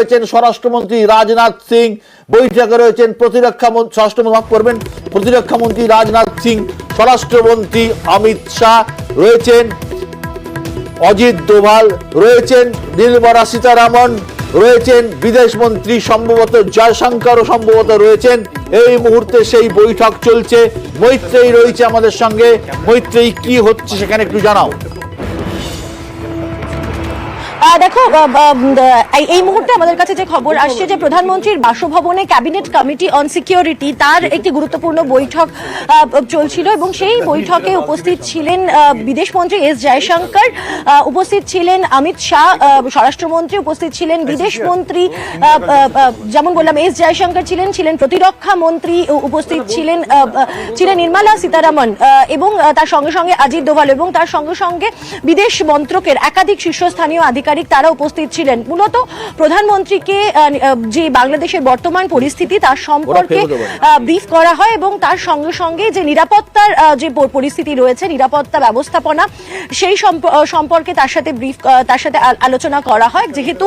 রয়েছেন স্বরাষ্ট্রমন্ত্রী রাজনাথ সিং, বৈঠকে রয়েছেন প্রতিরক্ষামন্ত্রী রাজনাথ সিং, স্বরাষ্ট্রমন্ত্রী অমিত শাহ রয়েছেন, অজিত দোভাল রয়েছেন, নির্মলা সীতারামন রয়েছেন, বিদেশ মন্ত্রী সম্ভবত জয়শঙ্করও সম্ভবত রয়েছেন। এই মুহূর্তে সেই বৈঠক চলছে। মৈত্রেয়ী রয়েছে আমাদের সঙ্গে। মৈত্রেয়ী, কি হচ্ছে সেখানে একটু জানাও। দেখো, এই মুহূর্তে আমাদের কাছে যে খবর আসছে যে প্রধানমন্ত্রীর বাসভবনে ক্যাবিনেট কমিটি অন সিকিউরিটি তার একটি গুরুত্বপূর্ণ বৈঠক চলছিল এবং সেই বৈঠকে উপস্থিত ছিলেন বিদেশমন্ত্রী এস জয়শঙ্কর, উপস্থিত ছিলেন অমিত শাহ স্বরাষ্ট্রমন্ত্রী, উপস্থিত ছিলেন বিদেশমন্ত্রী, যেমন বললাম এস জয়শঙ্কর ছিলেন প্রতিরক্ষা মন্ত্রী, উপস্থিত ছিলেন নির্মলা সীতারামন এবং তার সঙ্গে সঙ্গে অজিত দোভাল এবং তার সঙ্গে সঙ্গে বিদেশ মন্ত্রকের একাধিক শীর্ষস্থানীয় আধিকারিক তারা উপস্থিত ছিলেন। মূলত প্রধানমন্ত্রীকে যে বাংলাদেশের বর্তমান পরিস্থিতি তার সম্পর্কে ব্রিফ করা হয় এবং তার সঙ্গে সঙ্গে যে নিরাপত্তার যে পরিস্থিতি রয়েছে, নিরাপত্তা ব্যবস্থাপনা, সেই সম্পর্কে তার সাথে আলোচনা করা হয়। যেহেতু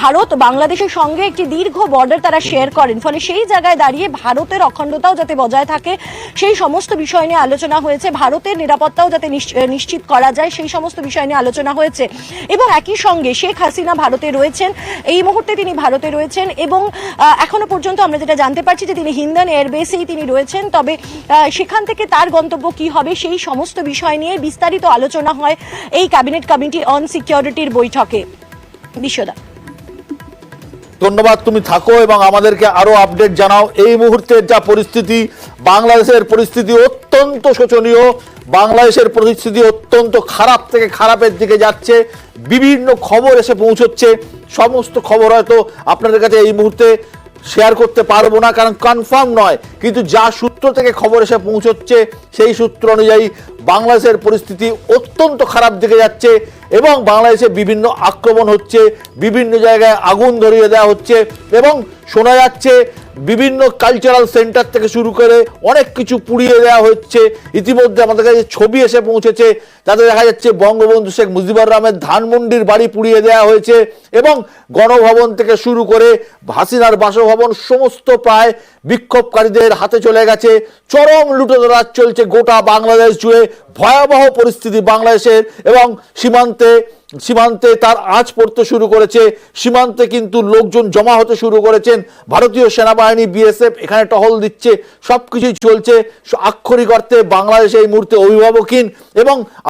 ভারত বাংলাদেশের সঙ্গে একটি দীর্ঘ বর্ডার তারা শেয়ার করেন, ফলে সেই জায়গায় দাঁড়িয়ে ভারতের অখণ্ডতাও যাতে বজায় থাকে সেই সমস্ত বিষয় নিয়ে আলোচনা হয়েছে, ভারতের নিরাপত্তাও যাতে নিশ্চিত করা যায় সেই সমস্ত বিষয় নিয়ে আলোচনা হয়েছে। এবং একই সঙ্গে শেখ হাসিনা ভারতে রয়েছেন, এই মুহূর্তে তিনি ভারতে রয়েছেন এবং এখনো পর্যন্ত আমরা যেটা জানতে পারছি যে তিনি হিন্দান এয়ারবেসেই তিনি রয়েছেন। তবে সেখান থেকে তার গন্তব্য কি হবে সেই সমস্ত বিষয় নিয়ে বিস্তারিত আলোচনা হয় এই ক্যাবিনেট কমিটি অন সিকিউরিটির বৈঠকে। বিশ্বদা, ধন্যবাদ, তুমি থাকো এবং আমাদেরকে আরো আপডেট জানাও। এই মুহূর্তের যা পরিস্থিতি, বাংলাদেশের পরিস্থিতি অত্যন্ত শোচনীয়, বাংলাদেশের পরিস্থিতি অত্যন্ত খারাপ থেকে খারাপের দিকে যাচ্ছে। বিভিন্ন খবর এসে পৌঁছচ্ছে, সমস্ত খবর হয়তো আপনাদের কাছে এই মুহূর্তে শেয়ার করতে পারবো না কারণ কনফার্ম নয়, কিন্তু যা সূত্র থেকে খবর এসে পৌঁছচ্ছে সেই সূত্র অনুযায়ী বাংলাদেশের পরিস্থিতি অত্যন্ত খারাপ দিকে যাচ্ছে এবং বাংলাদেশে বিভিন্ন আক্রমণ হচ্ছে, বিভিন্ন জায়গায় আগুন ধরিয়ে দেওয়া হচ্ছে এবং শোনা যাচ্ছে বিভিন্ন কালচারাল সেন্টার থেকে শুরু করে অনেক কিছু পুড়িয়ে দেওয়া হচ্ছে। ইতিমধ্যে আমাদের কাছে ছবি এসে পৌঁছেছে, তাতে দেখা যাচ্ছে বঙ্গবন্ধু শেখ মুজিবুর রহমানের ধানমন্ডির বাড়ি পুড়িয়ে দেওয়া হয়েছে এবং গণভবন থেকে শুরু করে হাসিনার বাসভবন সমস্ত প্রায় বিক্ষোভকারীদের হাতে চলে গেছে। চরম লুটোতরাজ চলছে গোটা বাংলাদেশ জুড়ে, ভয়াবহ পরিস্থিতি বাংলাদেশের এবং সীমান্তে তার আঁচ পড়তে শুরু করেছে। সীমান্তে কিন্তু লোকজন জমা হতে শুরু করেছেন, ভারতীয় সেনাবাহিনী বিএসএফ এখানে টহল দিচ্ছে, সবকিছুই চলছে। আক্ষরিক অর্থে বাংলাদেশ এই মুহূর্তে অভিভাবকহীন এবং